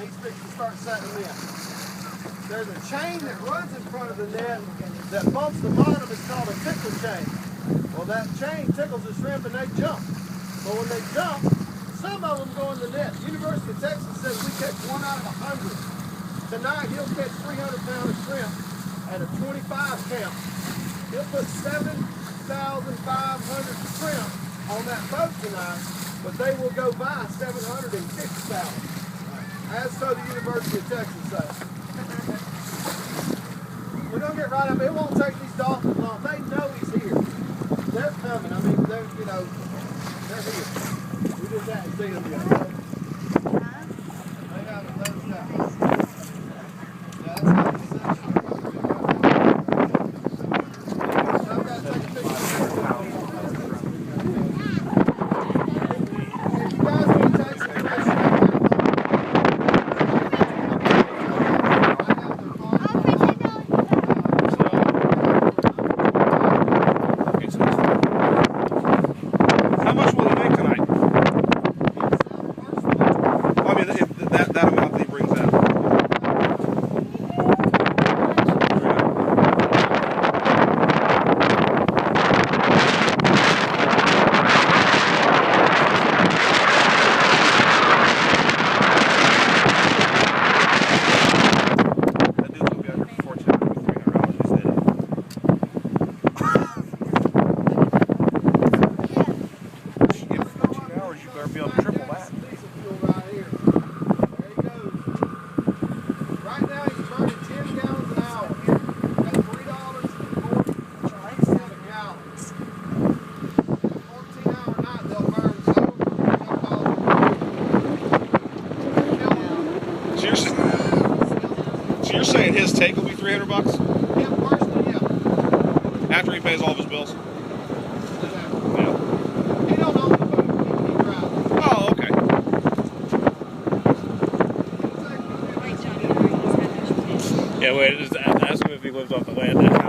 He's fixing to start setting them in. There's a chain that runs in front of the net that bumps the bottom. It's called a tickle chain. Well, that chain tickles the shrimp and they jump. But when they jump, some of them go in the net. University of Texas says we catch 1 out of 100. Tonight he'll catch 300-pound of shrimp at a 25 count. He'll put 7,500 shrimp on that boat tonight, but they will go by 750,000. As so the University of Texas says. We're going to get right up. It won't take these dolphins long. They know he's here. They're coming. I mean, they're, you know, they're here. We just haven't seen them yet. They haven't noticed that. Yeah, that's how it's set. I've got to take a picture. If you guys want to take some pictures, that amount that he brings out. That dude's gonna be out here for $400, $300 instead. In 14 hours, you better be able to triple that. Right now he's burning 10 gallons an hour at $3.47 a gallon. 14-hour night they'll burn So you're saying his take will be $300? Yeah, personally, yeah. After he pays all of his bills? Yeah. He don't own the boat, he drives. Oh, okay. Yeah, wait, ask him if he lives off the land now.